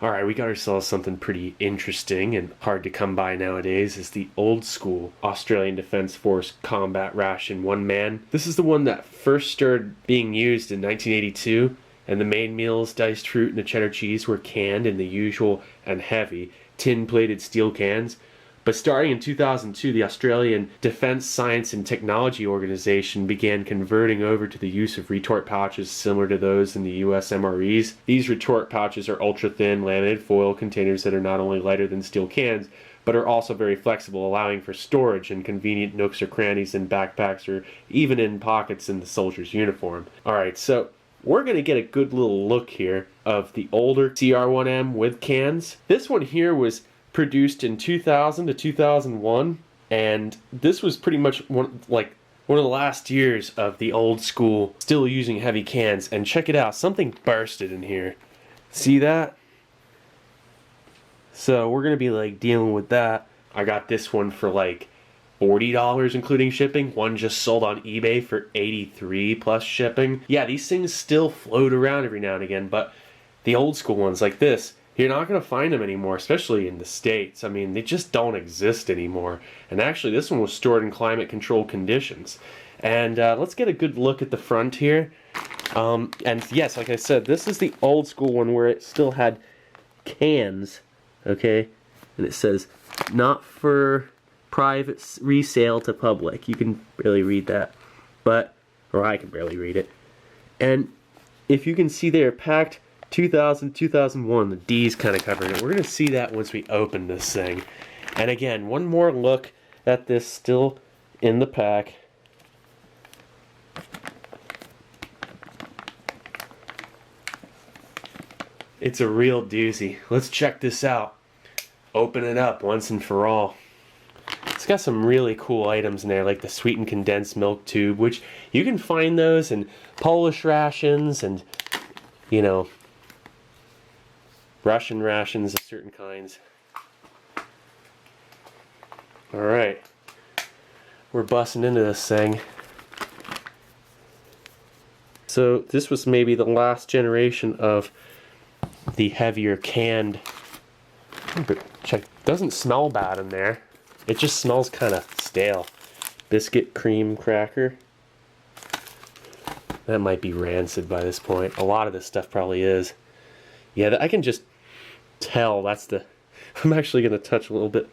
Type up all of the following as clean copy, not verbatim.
Alright, we got ourselves something pretty interesting and hard to come by nowadays. Is the old school Australian Defence Force combat ration one man. This is the one that first started being used in 1982, and the main meals, diced fruit and the cheddar cheese, were canned in the usual and heavy tin-plated steel cans. But starting in 2002, the Australian Defence Science and Technology Organization began converting over to the use of retort pouches similar to those in the US MREs. These retort pouches are ultra-thin laminated foil containers that are not only lighter than steel cans, but are also very flexible, allowing for storage in convenient nooks or crannies in backpacks or even in pockets in the soldier's uniform. Alright, so we're going to get a good little look here of the older CR1M with cans. This one here was produced in 2000 to 2001, and this was pretty much one of the last years of the old school still using heavy cans. And check it out, something bursted in here. See that? So we're gonna be dealing with that. I got this one for $40 including shipping. One just sold on eBay for $83 plus shipping. Yeah, these things still float around every now and again, but the old school ones like this, you're not going to find them anymore, especially in the States. I mean, they just don't exist anymore. And actually, this one was stored in climate-controlled conditions. And let's get a good look at the front here. And yes, like I said, this is the old school one where it still had cans, okay? And it says, not for private resale to public. You can barely read that, or I can barely read it. And if you can see, they're packed 2000, 2001, the D's kind of covering it. We're going to see that once we open this thing. And again, one more look at this still in the pack. It's a real doozy. Let's check this out. Open it up once and for all. It's got some really cool items in there, like the sweetened condensed milk tube, which you can find those in Polish rations and, you know, Russian rations of certain kinds. Alright, we're busting into this thing. So this was maybe the last generation of the heavier canned. Check, doesn't smell bad in there. It just smells kind of stale. Biscuit cream cracker. That might be rancid by this point. A lot of this stuff probably is. Yeah, I can just tell that's the... I'm actually going to touch a little bit.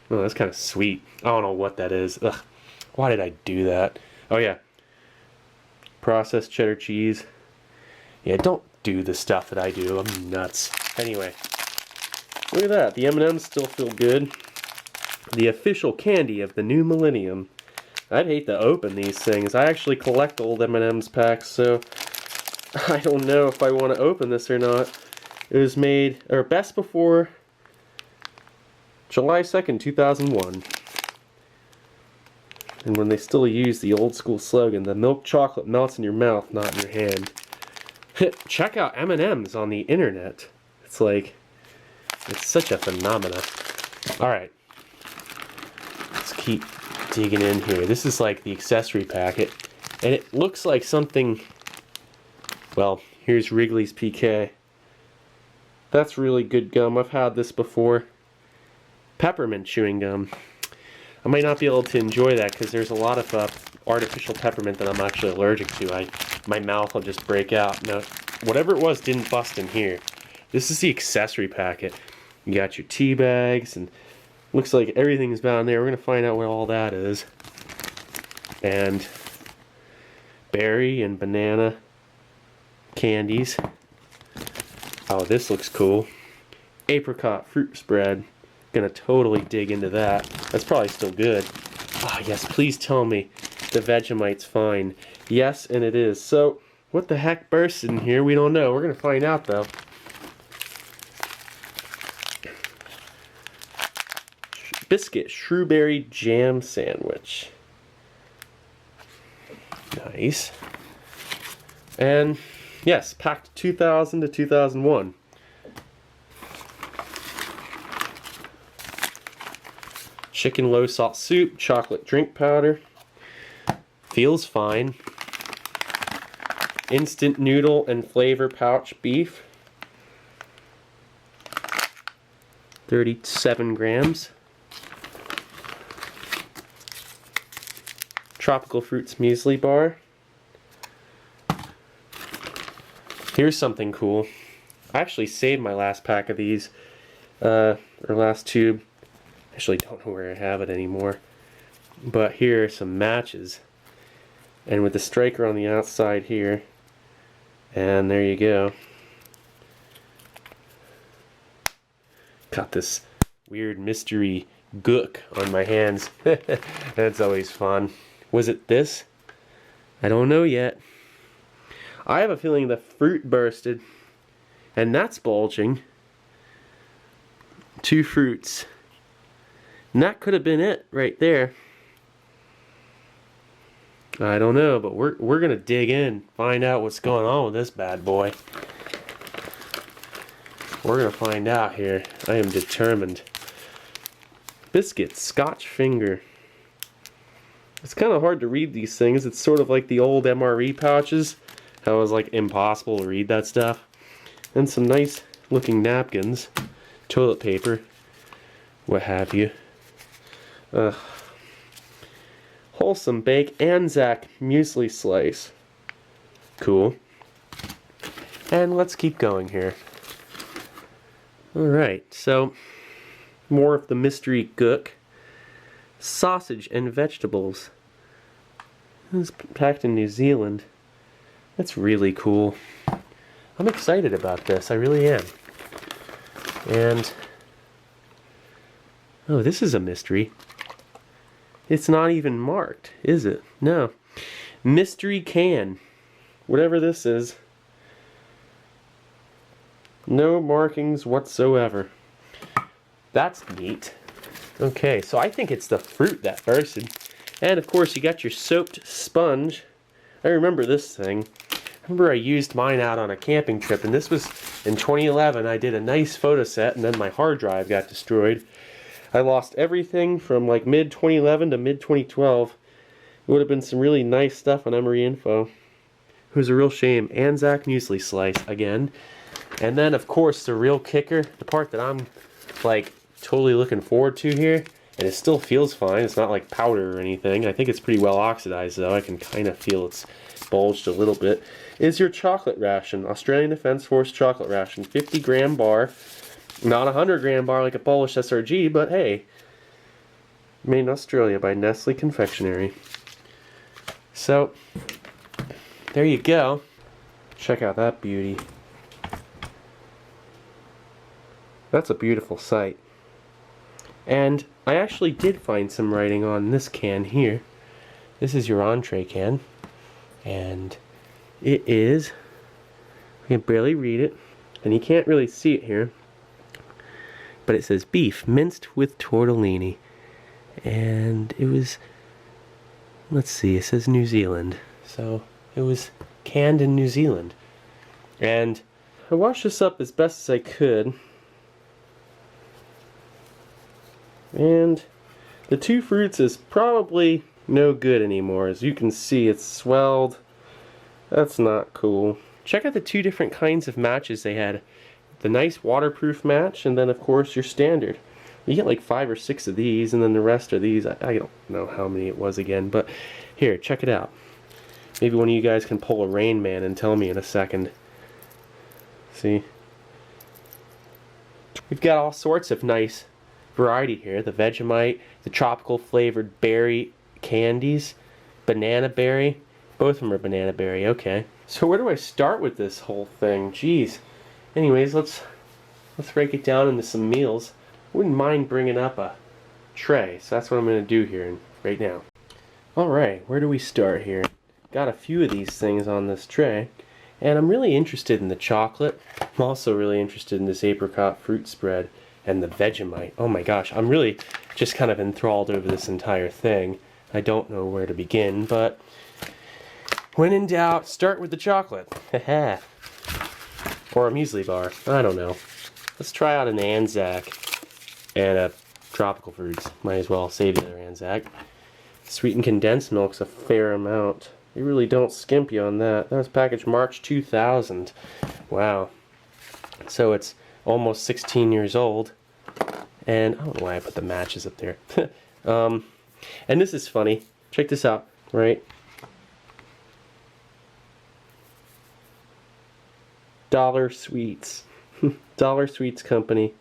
Oh, that's kind of sweet. I don't know what that is. Ugh. Why did I do that? Oh, yeah. Processed cheddar cheese. Yeah, don't do the stuff that I do. I'm nuts. Anyway, look at that. The M&Ms still feel good. The official candy of the new millennium. I'd hate to open these things. I actually collect old M&Ms packs, so I don't know if I want to open this or not. It was made, or best before July 2nd, 2001. And when they still use the old school slogan, the milk chocolate melts in your mouth, not in your hand. Check out M&Ms on the internet. It's such a phenomena. Alright. Let's keep digging in here. This is like the accessory packet. And it looks like something, well, here's Wrigley's PK. That's really good gum. I've had this before. Peppermint chewing gum. I might not be able to enjoy that because there's a lot of artificial peppermint that I'm actually allergic to. My mouth will just break out. No, whatever it was didn't bust in here. This is the accessory packet. You got your tea bags, and looks like everything's down there. We're going to find out where all that is. And berry and banana candies. Oh, this looks cool. Apricot fruit spread. Gonna totally dig into that. That's probably still good. Ah, oh, yes, please tell me the Vegemite's fine. Yes, and it is. So, what the heck burst in here? We don't know. We're gonna find out, though. Biscuit Shrewberry Jam Sandwich. Nice. And, yes, packed 2000 to 2001. Chicken low salt soup, chocolate drink powder. Feels fine. Instant noodle and flavor pouch beef. 37 grams. Tropical Fruits Muesli Bar. Here's something cool. I actually saved my last pack of these, or last tube. I actually don't know where I have it anymore. But here are some matches. And with the striker on the outside here. And there you go. Got this weird mystery gook on my hands. That's always fun. Was it this? I don't know yet. I have a feeling the fruit bursted. And that's bulging. 2 fruits. And that could have been it right there. I don't know, but we're gonna dig in, find out what's going on with this bad boy. We're gonna find out here. I am determined. Biscuit, Scotch finger. It's kind of hard to read these things. It's sort of like the old MRE pouches. How it was like impossible to read that stuff. And some nice looking napkins, toilet paper, what have you. Wholesome Bake Anzac Muesli Slice. Cool. And let's keep going here. Alright, so more of the mystery gook. Sausage and vegetables. It's packed in New Zealand. That's really cool. I'm excited about this, I really am. And oh, this is a mystery. It's not even marked, is it? No. Mystery can. Whatever this is. No markings whatsoever. That's neat. Okay, so I think it's the fruit that bursted. And of course you got your soaked sponge. I remember this thing. I remember I used mine out on a camping trip, and this was in 2011. I did a nice photo set, and then my hard drive got destroyed. I lost everything from like mid-2011 to mid-2012. It would have been some really nice stuff on MREinfo. It was a real shame. Anzac Muesli Slice again. And then of course the real kicker, the part that I'm like totally looking forward to here, and it still feels fine. It's not like powder or anything. I think it's pretty well oxidized though. I can kind of feel it's bulged a little bit. Is your chocolate ration. Australian Defence Force chocolate ration. 50-gram bar. Not a 100-gram bar like a Polish SRG, but hey. Made in Australia by Nestle Confectionery. So, there you go. Check out that beauty. That's a beautiful sight. And I actually did find some writing on this can here. This is your entree can. And it is, I can barely read it, and you can't really see it here, but it says beef minced with tortellini. And it was, let's see, it says New Zealand. So it was canned in New Zealand. And I washed this up as best as I could. And the 2 fruits is probably no good anymore. As you can see, it's swelled. That's not cool. Check out the 2 different kinds of matches they had. The nice waterproof match, and then of course your standard. You get like 5 or 6 of these, and then the rest are these. I don't know how many it was again, but here, check it out. Maybe one of you guys can pull a Rain Man and tell me in a second. See? We've got all sorts of nice variety here. The Vegemite, the tropical flavored berry candies, banana berry. Both of them are banana berry, okay. So where do I start with this whole thing? Jeez. Anyways, let's break it down into some meals. Wouldn't mind bringing up a tray, so that's what I'm going to do here right now. Alright, where do we start here? Got a few of these things on this tray, and I'm really interested in the chocolate. I'm also really interested in this apricot fruit spread and the Vegemite. Oh my gosh, I'm really just kind of enthralled over this entire thing. I don't know where to begin, but when in doubt, start with the chocolate. Or a muesli bar. I don't know. Let's try out an Anzac and a tropical fruits. Might as well save the other Anzac. Sweetened condensed milk's a fair amount. You really don't skimp you on that. That was packaged March 2000. Wow. So it's almost 16 years old. And I don't know why I put the matches up there. And this is funny. Check this out, right? Dollar Sweets. Dollar Sweets Company.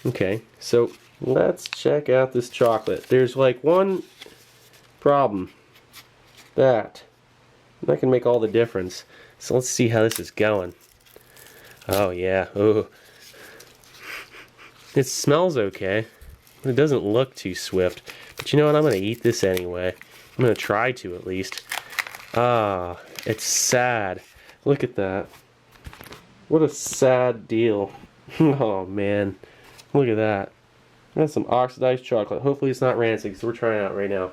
Okay, so let's check out this chocolate. There's like one problem. That can make all the difference. So let's see how this is going. Oh yeah. Oh. It smells okay. It doesn't look too swift. But you know what? I'm going to eat this anyway. I'm going to try to at least. Ah, it's sad. Look at that. What a sad deal. Oh man. Look at that. That's some oxidized chocolate. Hopefully it's not rancid because we're trying it out right now.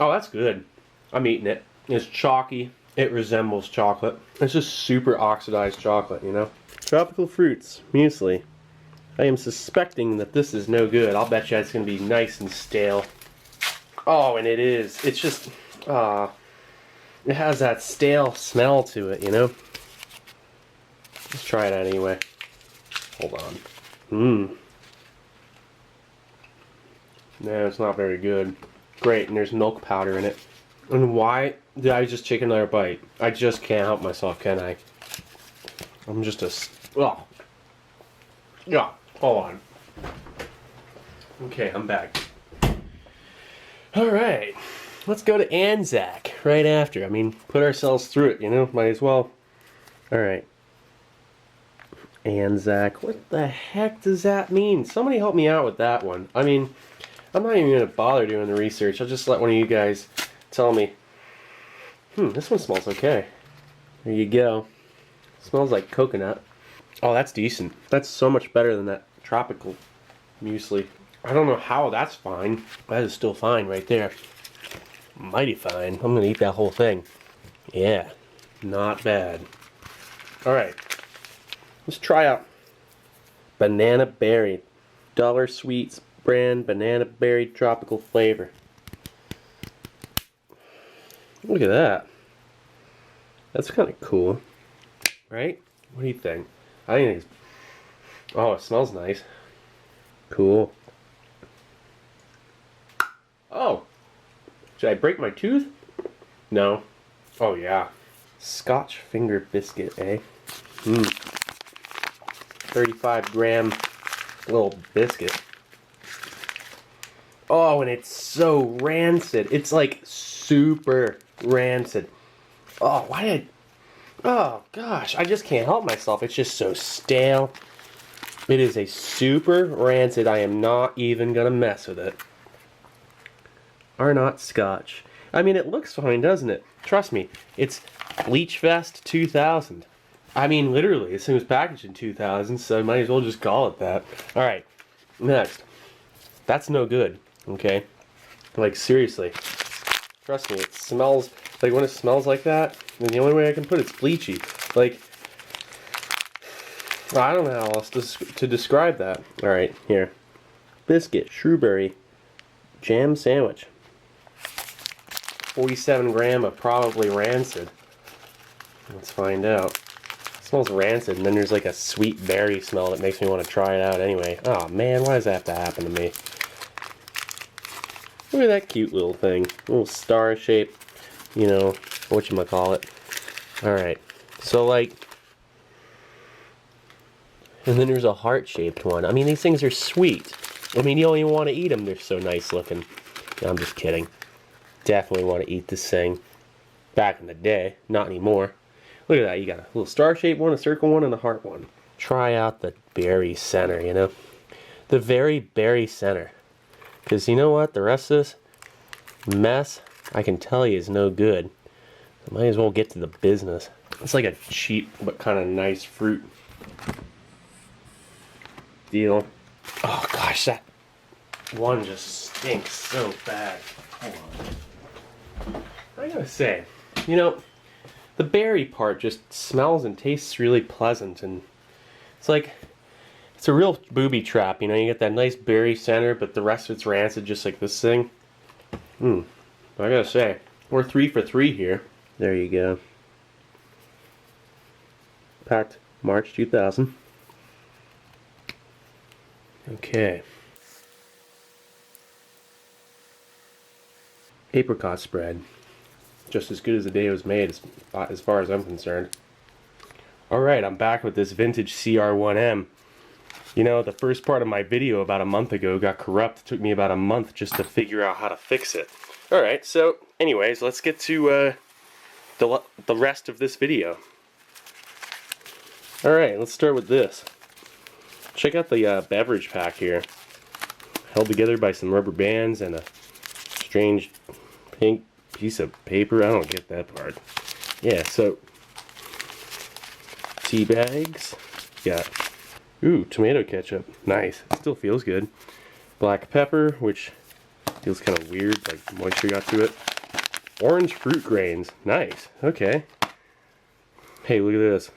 Oh, that's good. I'm eating it. It's chalky. It resembles chocolate. It's just super oxidized chocolate, you know? Tropical fruits, muesli. I am suspecting that this is no good. I'll bet you it's going to be nice and stale. Oh, and it is. It's just, it has that stale smell to it, you know? Let's try it out anyway. Hold on. No, it's not very good. Great, and there's milk powder in it. And why did I just take another bite? I just can't help myself, can I? I'm just a... Oh. Yeah, hold on. Okay, I'm back. Alright. Let's go to Anzac right after. I mean, put ourselves through it, you know? Might as well. Alright. Anzac. What the heck does that mean? Somebody help me out with that one. I mean, I'm not even going to bother doing the research. I'll just let one of you guys tell me. This one smells okay. There you go. Smells like coconut. Oh, that's decent. That's so much better than that tropical muesli. I don't know how that's fine. That is still fine right there. Mighty fine. I'm going to eat that whole thing. Yeah, not bad. Alright. Let's try out Banana Berry. Dollar Sweets brand banana berry tropical flavor. Look at that. That's kind of cool. Right? What do you think? I think it's... Oh, it smells nice. Cool. Oh! Should I break my tooth? No. Oh, yeah. Scotch finger biscuit, eh? 35-gram little biscuit. Oh, and it's so rancid. It's like super rancid. Oh, why did... Oh, gosh. I just can't help myself. It's just so stale. It is a super rancid. I am not even going to mess with it. Arnott Scotch. I mean, it looks fine, doesn't it? Trust me. It's Bleach Fest 2000. I mean, literally. This thing was packaged in 2000, so I might as well just call it that. Alright. Next. That's no good. Okay? Like, seriously. Trust me, it smells... Like, when it smells like that, then the only way I can put it's bleachy. Like, I don't know how else to describe that. Alright, here. Biscuit, Shrewberry, jam sandwich. 47 gram of probably rancid. Let's find out. It smells rancid, and then there's like a sweet berry smell that makes me want to try it out anyway. Oh man, why does that have to happen to me? Look at that cute little thing. Little star shape, you know, whatchamacallit. Alright, so like, and then there's a heart-shaped one. I mean, these things are sweet. I mean, you don't even want to eat them. They're so nice looking. No, I'm just kidding. Definitely want to eat this thing. Back in the day, not anymore. Look at that. You got a little star-shaped one, a circle one, and a heart one. Try out the berry center, you know? The very berry center. Because you know what? The rest of this mess, I can tell you, is no good. I might as well get to the business. It's like a cheap but kind of nice fruit deal. Oh gosh, that one just stinks so bad. Hold on. I gotta say, you know, the berry part just smells and tastes really pleasant, and it's like, it's a real booby trap, you know, you get that nice berry center, but the rest of it's rancid just like this thing. I gotta say, we're 3 for 3 here. There you go. packed March 2000. Okay. Apricot spread. Just as good as the day it was made, as far as I'm concerned. Alright, I'm back with this vintage CR1M. You know, the first part of my video about a month ago got corrupt. It took me about a month just to figure out how to fix it. Alright, so anyways, let's get to the rest of this video. Alright, let's start with this. Check out the beverage pack here. Held together by some rubber bands and a strange pink piece of paper. I don't get that part. Yeah, so tea bags. Got tomato ketchup. Nice. It still feels good. Black pepper, which feels kind of weird, like moisture got to it. Orange fruit grains. Nice. Okay. Hey, look at this.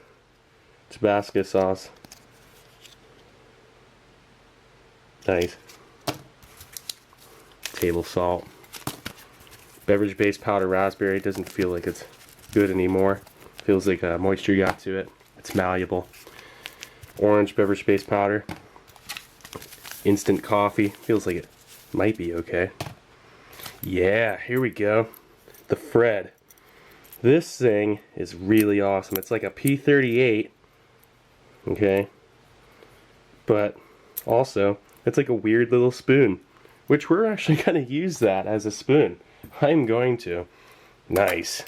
Tabasco sauce. Nice. Table salt. Beverage base powder raspberry. Doesn't feel like it's good anymore. Feels like moisture got to it. It's malleable. Orange beverage base powder. Instant coffee. Feels like it might be okay. Yeah, here we go. The Fred. This thing is really awesome. It's like a P38. Okay. But also, it's like a weird little spoon. Which we're actually going to use that as a spoon. I'm going to. Nice.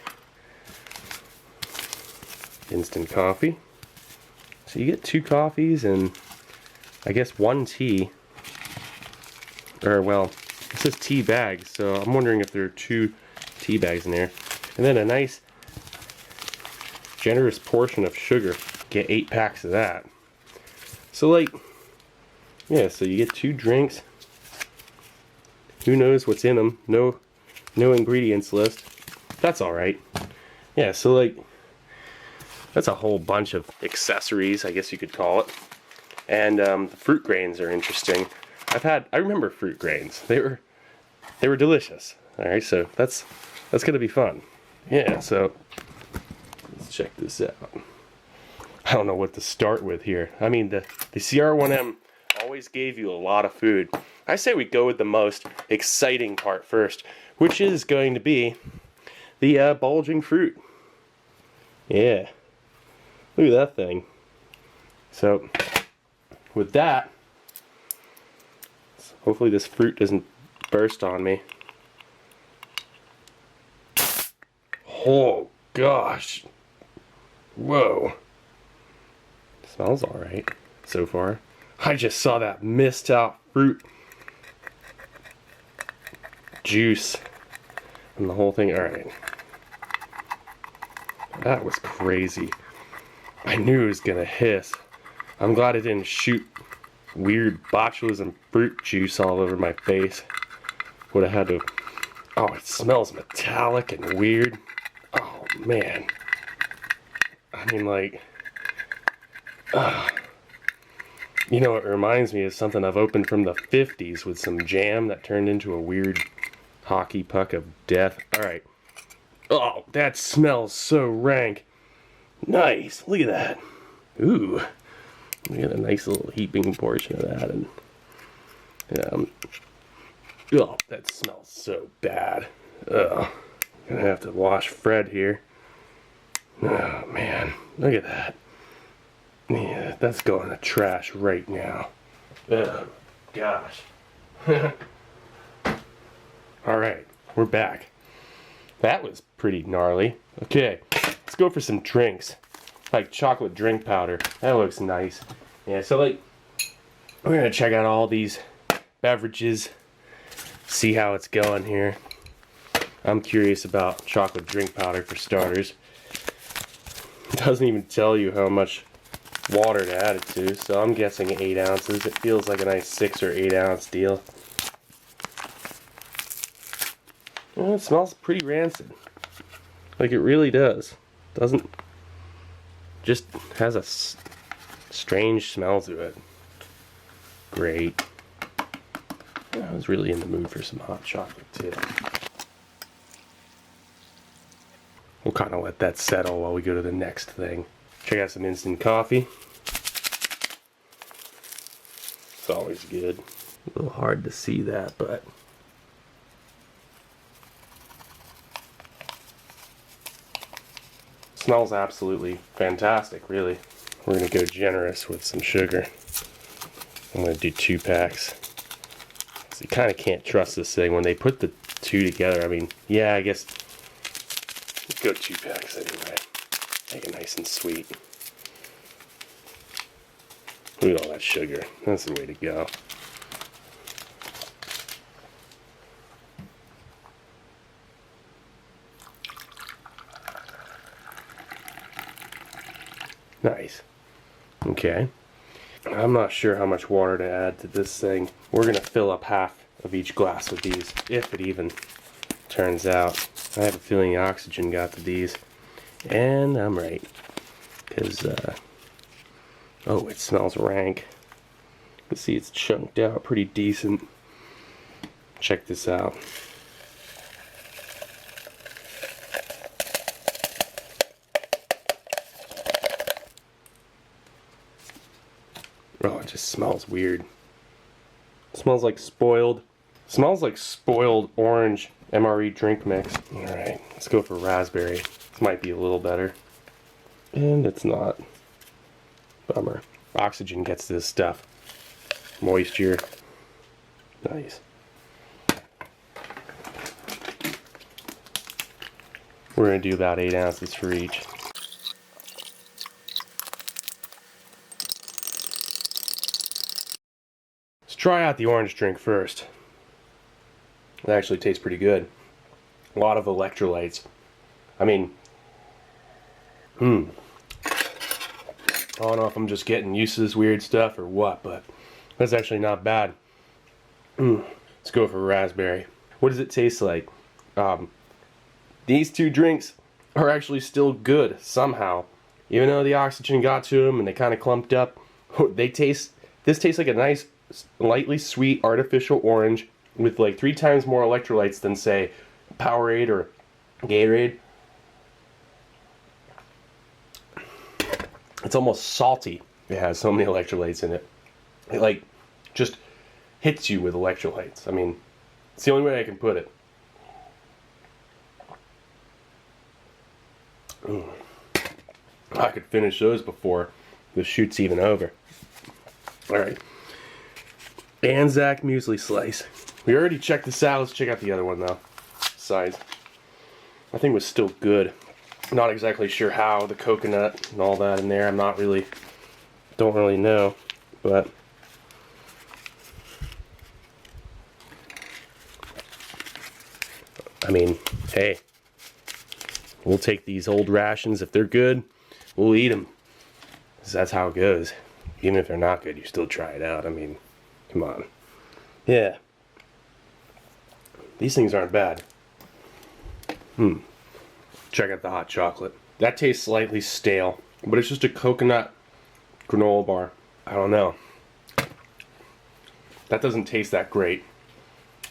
Instant coffee. So you get 2 coffees and I guess 1 tea. Or well, it says tea bags, so I'm wondering if there are 2 tea bags in there. And then a nice generous portion of sugar. Get 8 packs of that. So like, yeah, so you get 2 drinks. Who knows what's in them? No ingredients list. That's alright. Yeah, so like, that's a whole bunch of accessories, I guess you could call it. And the fruit grains are interesting. I remember fruit grains. They were delicious. Alright, so that's gonna be fun. Yeah, so let's check this out. I don't know what to start with here. I mean, the CR1M always gave you a lot of food. I say we go with the most exciting part first, which is going to be the bulging fruit. Yeah. Look at that thing. So, with that, hopefully this fruit doesn't burst on me. Oh, gosh. Whoa. Smells alright so far. I just saw that missed out fruit juice and the whole thing. Alright. That was crazy. I knew it was gonna hiss. I'm glad it didn't shoot weird botulism fruit juice all over my face. Would have had to. Oh, it smells metallic and weird. Oh man. I mean, like, you know, it reminds me of something I've opened from the 50s with some jam that turned into a weird hockey puck of death. Alright. Oh, that smells so rank. Nice. Look at that. Ooh. We got a nice little heaping portion of that. And oh, that smells so bad. Ugh. Gonna have to wash Fred here. Oh, man. Look at that. Yeah, that's going to trash right now. Oh, gosh. Alright, we're back. That was pretty gnarly. Okay, let's go for some drinks. Like chocolate drink powder. That looks nice. Yeah, so like, we're going to check out all these beverages. See how it's going here. I'm curious about chocolate drink powder for starters. It doesn't even tell you how much water to add it to, so I'm guessing 8 ounces. It feels like a nice 6 or 8 ounce deal. Well, it smells pretty rancid. Like it really does. Doesn't. Just has a strange smell to it. Great. I was really in the mood for some hot chocolate too. We'll kind of let that settle while we go to the next thing. Check out some instant coffee. It's always good. A little hard to see that, but smells absolutely fantastic, really. We're gonna go generous with some sugar. I'm gonna do 2 packs. So you kind of can't trust this thing when they put the 2 together. I mean, yeah, I guess let's go 2 packs anyway. Make it nice and sweet. Look at all that sugar. That's the way to go. Nice. Okay. I'm not sure how much water to add to this thing. We're gonna fill up half of each glass with these, if it even turns out. I have a feeling the oxygen got to these. And I'm right. Because, oh, it smells rank. You can see it's chunked out pretty decent. Check this out. Oh, it just smells weird. It smells like spoiled. Smells like spoiled orange MRE drink mix. Alright, let's go for raspberry. This might be a little better. And it's not. Bummer. Oxygen gets this stuff. Moisture. Nice. We're going to do about 8 ounces for each. Let's try out the orange drink first. It actually tastes pretty good. A lot of electrolytes. I mean, I don't know if I'm just getting used to this weird stuff or what, but that's actually not bad. Let's go for raspberry. What does it taste like? These 2 drinks are actually still good somehow. Even though the oxygen got to them and they kind of clumped up, this tastes like a nice, lightly sweet artificial orange with like 3 times more electrolytes than, say, Powerade or Gatorade. It's almost salty. It has so many electrolytes in it. It like just hits you with electrolytes. I mean, it's the only way I can put it. I could finish those before the shoot's even over. Alright. Anzac muesli slice. We already checked this out. Let's check out the other one though. Size. I think it was still good. Not exactly sure how the coconut and all that in there. Don't really know, but I mean, hey, we'll take these old rations. If they're good, we'll eat them. 'Cause that's how it goes. Even if they're not good, you still try it out. I mean, come on. Yeah. These things aren't bad. Check out the hot chocolate. That tastes slightly stale, but it's just a coconut granola bar. I don't know. That doesn't taste that great.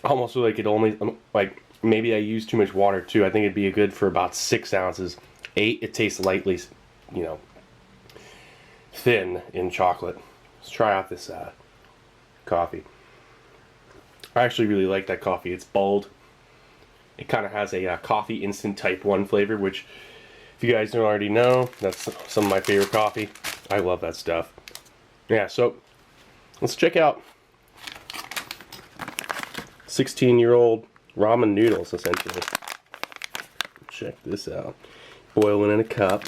Almost feel like it only, like, maybe I used too much water too. I think it'd be good for about 6 ounces. 8, it tastes lightly, you know, thin in chocolate. Let's try out this coffee. I actually really like that coffee. It's bold. It kind of has a coffee instant type 1 flavor, which, if you guys don't already know, that's some of my favorite coffee. I love that stuff. Yeah, so let's check out 16-year-old ramen noodles, essentially. Check this out. Boiling in a cup.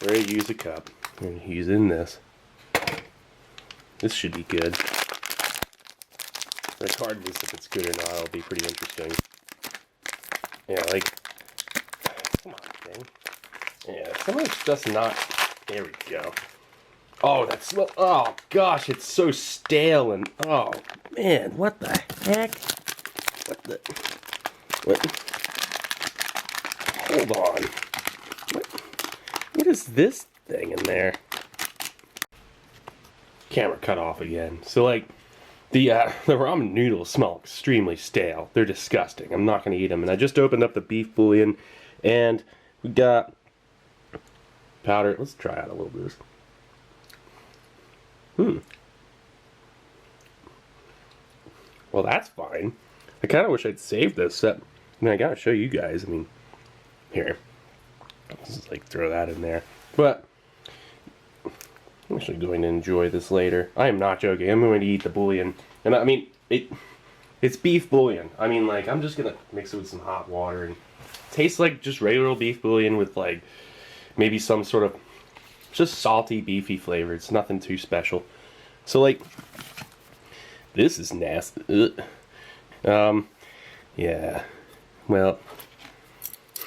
We're going to use a cup. We're going to use it in this. This should be good. Regardless if it's good or not, it'll be pretty interesting. Yeah, like, come on, thing. Yeah, some of it's just not. There we go. Oh, that smell. Oh gosh, it's so stale and oh man, what the heck? What? Hold on. What is this thing in there? Camera cut off again. So like, the ramen noodles smell extremely stale. They're disgusting. I'm not going to eat them. And I just opened up the beef bouillon, and we got powder. Let's try out a little bit of this. Well, that's fine. I kind of wish I'd saved this. I mean, I gotta show you guys. I mean, here. Let's just like throw that in there. But I'm actually going to enjoy this later. I am not joking. I'm going to eat the bouillon. And I mean, it's beef bouillon. I mean, like, I'm just gonna mix it with some hot water and tastes like just regular beef bouillon with like maybe some sort of just salty, beefy flavor. It's nothing too special. So like, this is nasty. Ugh. Yeah. Well,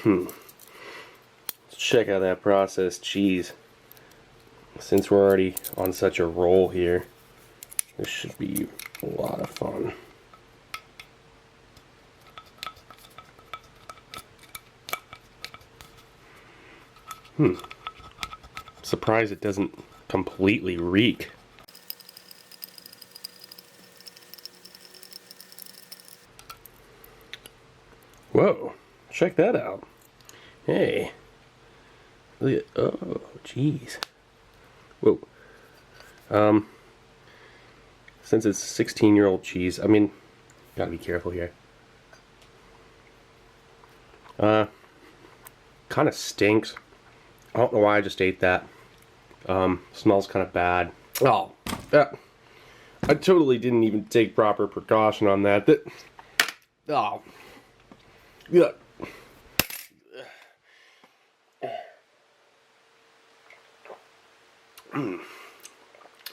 let's check out that processed cheese. Since we're already on such a roll here, this should be a lot of fun. Surprised it doesn't completely reek. Whoa, check that out. Hey. Look at, oh, jeez. Whoa. Since it's 16-year-old cheese, I mean, gotta be careful here. Kind of stinks. I don't know why I just ate that. Smells kind of bad. Oh, I totally didn't even take proper precaution on that. Oh, yeah.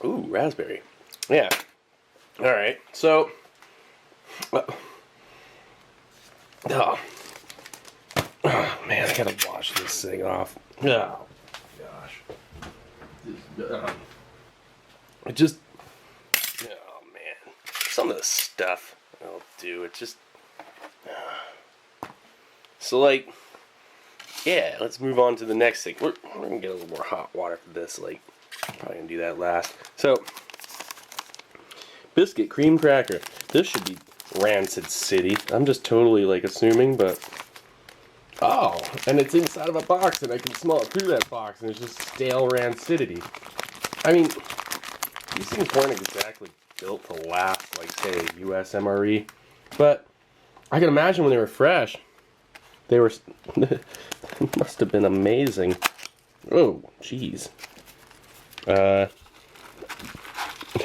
Ooh, raspberry. Yeah. All right. So, oh man, I gotta wash this thing off. Oh gosh. It just, oh man, some of the stuff I'll do. It just. So like, yeah. Let's move on to the next thing. We're gonna get a little more hot water for this. Like, probably gonna do that last. So, biscuit cream cracker. This should be Rancid City. I'm just totally like assuming, but oh, and it's inside of a box, and I can smell it through that box, and it's just stale rancidity. I mean, these things weren't exactly built to last, like say a US MRE, but I can imagine when they were fresh, they were must have been amazing. Oh, jeez. They're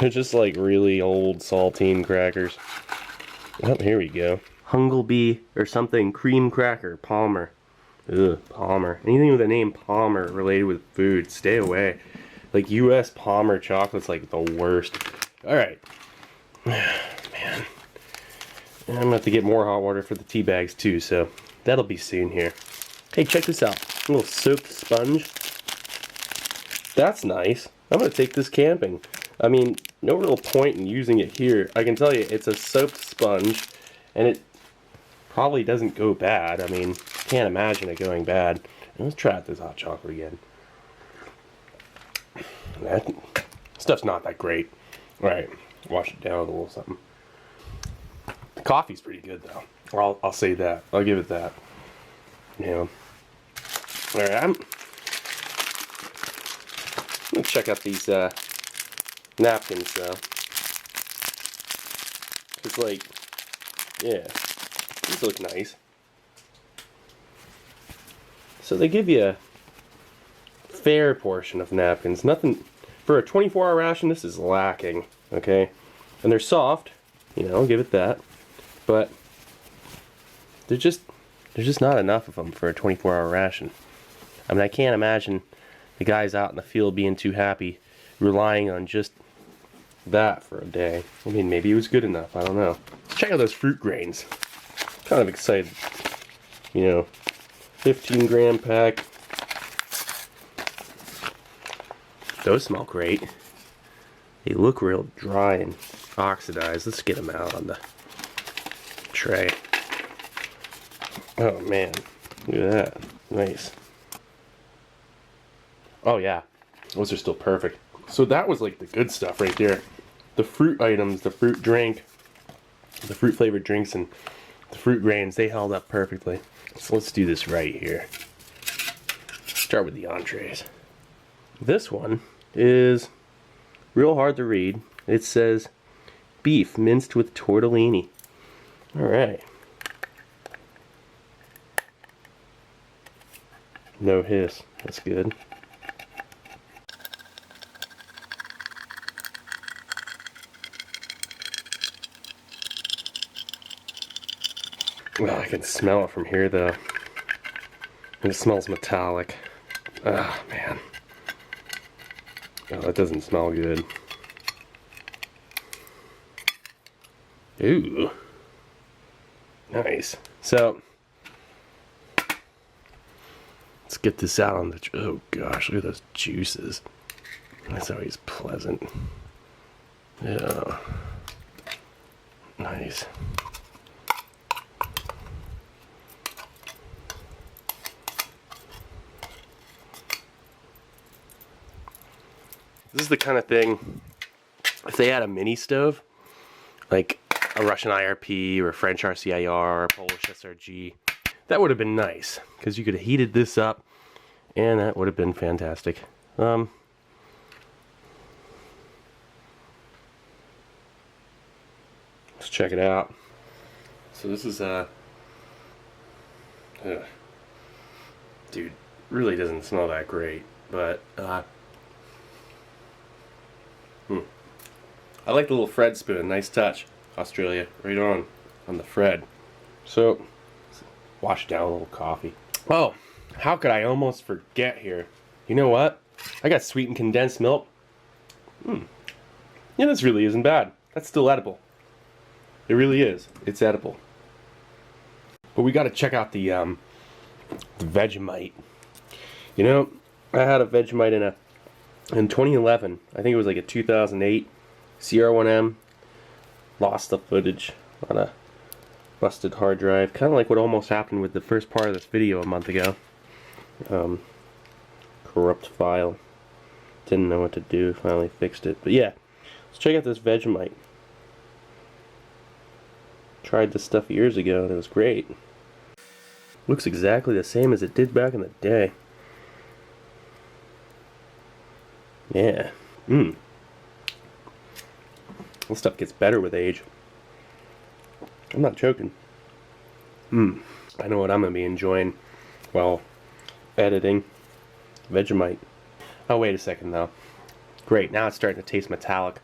just like really old saltine crackers. Oh, here we go. Hunglebee or something cream cracker, Palmer. Ugh, Palmer. Anything with the name Palmer related with food, stay away. Like US Palmer chocolate's like the worst. Alright. Man. I'm gonna have to get more hot water for the tea bags too, so that'll be soon here. Hey, check this out. A little soaked sponge. That's nice. I'm gonna take this camping. I mean, no real point in using it here. I can tell you, it's a soaked sponge, and it probably doesn't go bad. I mean, can't imagine it going bad. Let's try out this hot chocolate again. That stuff's not that great. Alright, wash it down with a little something. The coffee's pretty good though. I'll say that. I'll give it that. You know. Alright, I'm gonna check out these napkins though. It's like, yeah, these look nice. So they give you a fair portion of napkins. Nothing for a 24-hour ration. This is lacking. Okay, and they're soft. You know, I'll give it that. But there's just not enough of them for a 24-hour ration. I mean, I can't imagine the guys out in the field being too happy relying on just that for a day. I mean, maybe it was good enough. I don't know. Check out those fruit grains. Kind of excited. You know, 15-gram pack. Those smell great. They look real dry and oxidized. Let's get them out on the tray. Oh man, look at that. Nice. Oh yeah, those are still perfect. So that was like the good stuff right there. The fruit items, the fruit drink, the fruit flavored drinks, and the fruit grains, they held up perfectly. So let's do this right here. Start with the entrees. This one is real hard to read. It says beef minced with tortellini. Alright. No hiss. That's good. Well, I can smell it from here though. And it smells metallic. Ah, man. Oh, that doesn't smell good. Ooh. Nice. So, let's get this out on the... Oh gosh, look at those juices. That's always pleasant. Yeah. Nice. This is the kind of thing, if they had a mini stove, like a Russian IRP or a French RCIR or a Polish SRG, that would have been nice, because you could have heated this up, and that would have been fantastic. Let's check it out. So this is dude, really doesn't smell that great, but I like the little Fred spoon. Nice touch, Australia. Right on the Fred. So, wash down a little coffee. Oh, how could I almost forget here? You know what? I got sweetened condensed milk. Yeah, this really isn't bad. That's still edible. It really is. It's edible. But we got to check out the Vegemite. You know, I had a Vegemite in 2011. I think it was like a 2008 CR1M. Lost the footage on a busted hard drive. Kind of like what almost happened with the first part of this video a month ago. Corrupt file. Didn't know what to do. Finally fixed it. But yeah, let's check out this Vegemite. Tried this stuff years ago and it was great. Looks exactly the same as it did back in the day. Yeah. This stuff gets better with age. I'm not joking. I know what I'm going to be enjoying while editing. Vegemite. Oh, wait a second though. Great, now it's starting to taste metallic.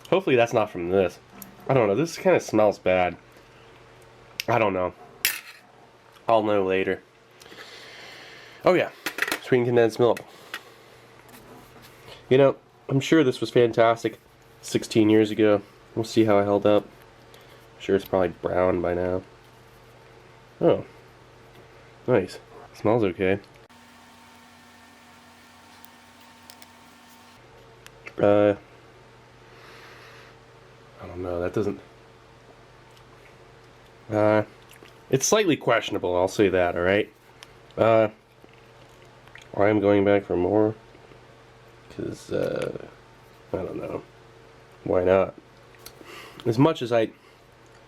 Hopefully that's not from this. I don't know, this kind of smells bad. I don't know. I'll know later. Oh yeah, sweetened condensed milk. You know, I'm sure this was fantastic 16 years ago. We'll see how it held up. I'm sure it's probably brown by now. Oh. Nice. Smells okay. I don't know, that doesn't... it's slightly questionable, I'll say that, alright? I am going back for more. Because, I don't know. Why not? As much as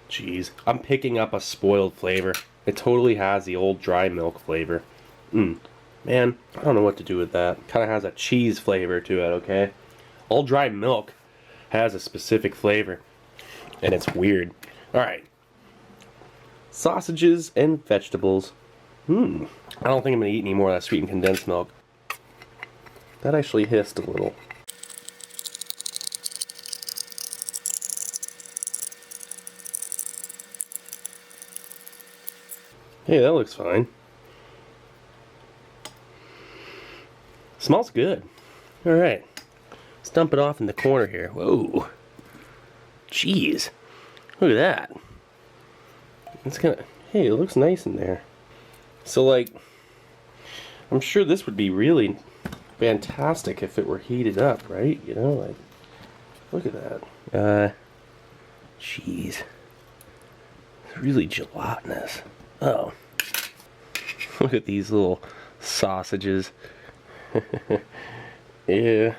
Jeez, I'm picking up a spoiled flavor. It totally has the old dry milk flavor. Man, I don't know what to do with that. Kind of has a cheese flavor to it, okay? All dry milk has a specific flavor. And it's weird. Alright. Sausages and vegetables. I don't think I'm going to eat any more of that sweetened condensed milk. That actually hissed a little. Hey, that looks fine. Smells good. Alright. Let's dump it off in the corner here. Whoa. Jeez. Look at that. It's kind of... Hey, it looks nice in there. So, like... I'm sure this would be really fantastic if it were heated up, right? You know, like... Look at that. Jeez. It's really gelatinous. Oh. Look at these little sausages. Yeah,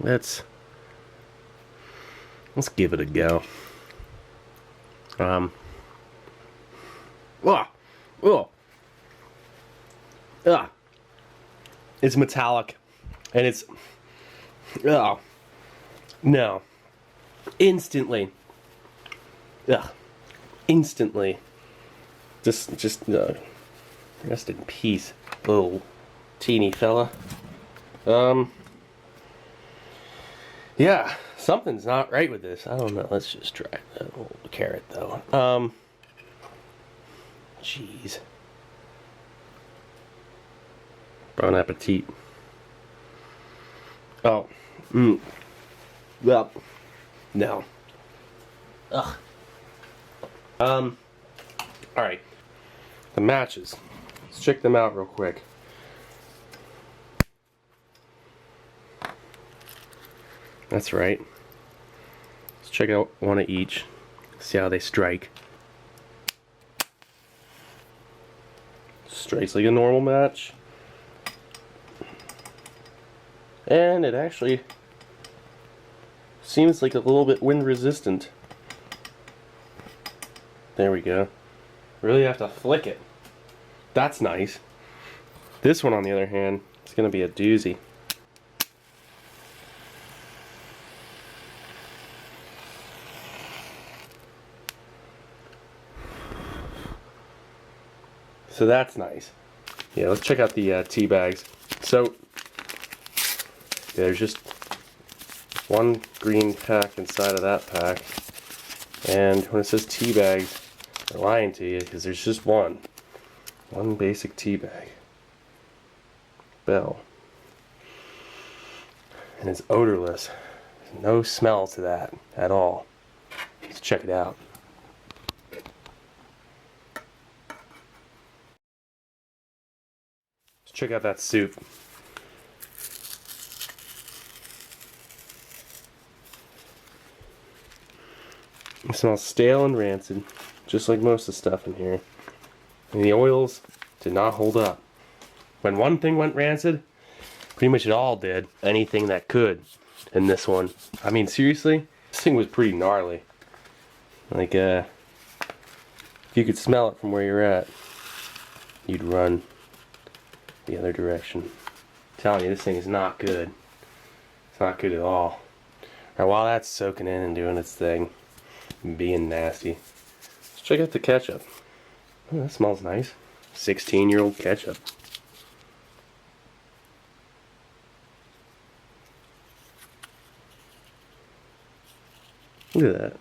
let's give it a go. Oh, Ugh. It's metallic. And it's... Oh. No. Instantly. Ugh. Instantly. Just rest in peace. Oh. Teeny fella. Yeah. Something's not right with this. I don't know. Let's just try that little carrot though. Jeez. Bon appetit. Oh. Well. No. Ugh. Alright. The matches. Let's check them out real quick. That's right. Let's check out one of each. See how they strike. Strikes like a normal match. And it actually seems like a little bit wind resistant. There we go. Really have to flick it. That's nice. This one on the other hand, it's gonna be a doozy. So that's nice. Yeah, let's check out the tea bags. So there's just one green pack inside of that pack, and when it says tea bags, they're lying to you because there's just one basic tea bag. Bell. And it's odorless. There's no smell to that at all. Let's check it out. Let's check out that soup. It smells stale and rancid, just like most of the stuff in here. And the oils did not hold up. When one thing went rancid, pretty much it all did. Anything that could in this one. I mean, seriously, this thing was pretty gnarly. Like, if you could smell it from where you're at, you'd run the other direction. I'm telling you, this thing is not good. It's not good at all. Alright, while that's soaking in and doing its thing, being nasty, let's check out the ketchup. Oh, that smells nice. 16-year-old ketchup. Look at that.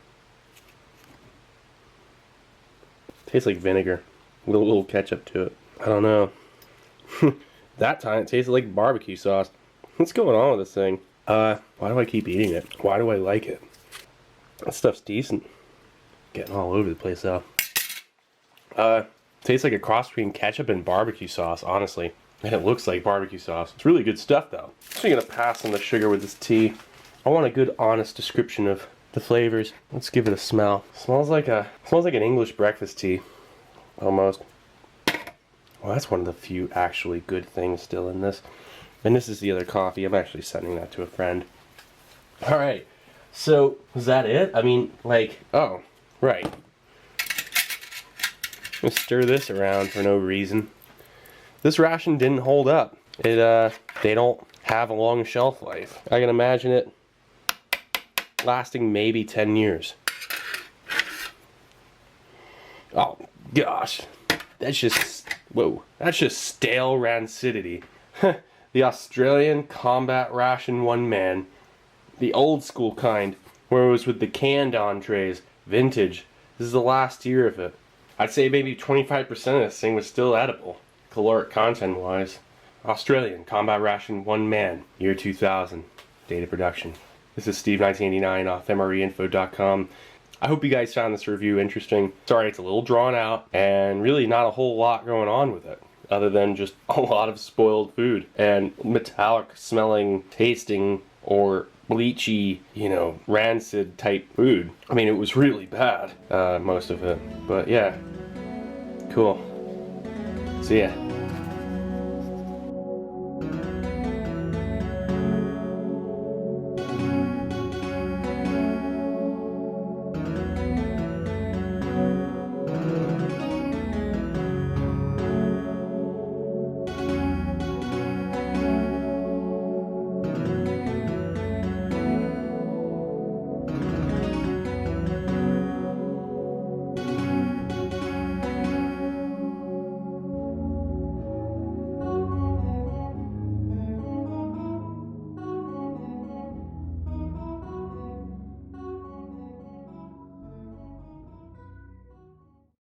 Tastes like vinegar with a little ketchup to it. I don't know. That time it tasted like barbecue sauce. What's going on with this thing? Why do I keep eating it? Why do I like it? That stuff's decent. Getting all over the place though. Tastes like a cross between ketchup and barbecue sauce, honestly. And it looks like barbecue sauce. It's really good stuff though. I'm actually gonna pass on the sugar with this tea. I want a good honest description of the flavors. Let's give it a smell. Smells like an English breakfast tea. Almost. Well, that's one of the few actually good things still in this. And this is the other coffee. I'm actually sending that to a friend. Alright. So, was that it? I mean, like, oh, right. Let's stir this around for no reason. This ration didn't hold up. They don't have a long shelf life. I can imagine it lasting maybe 10 years. Oh, gosh. That's just, whoa. That's just stale rancidity. The Australian Combat Ration 1 Man. The old school kind, where it was with the canned entrees, vintage. This is the last year of it. I'd say maybe 25% of this thing was still edible, caloric content wise. Australian Combat Ration 1 Man, year 2000, date of production. This is Steve1989 off MREinfo.com. I hope you guys found this review interesting. Sorry it's a little drawn out, and really not a whole lot going on with it, other than just a lot of spoiled food and metallic smelling, tasting, or bleachy, you know, rancid type food. I mean, it was really bad, most of it. But yeah, cool. See ya. Bye.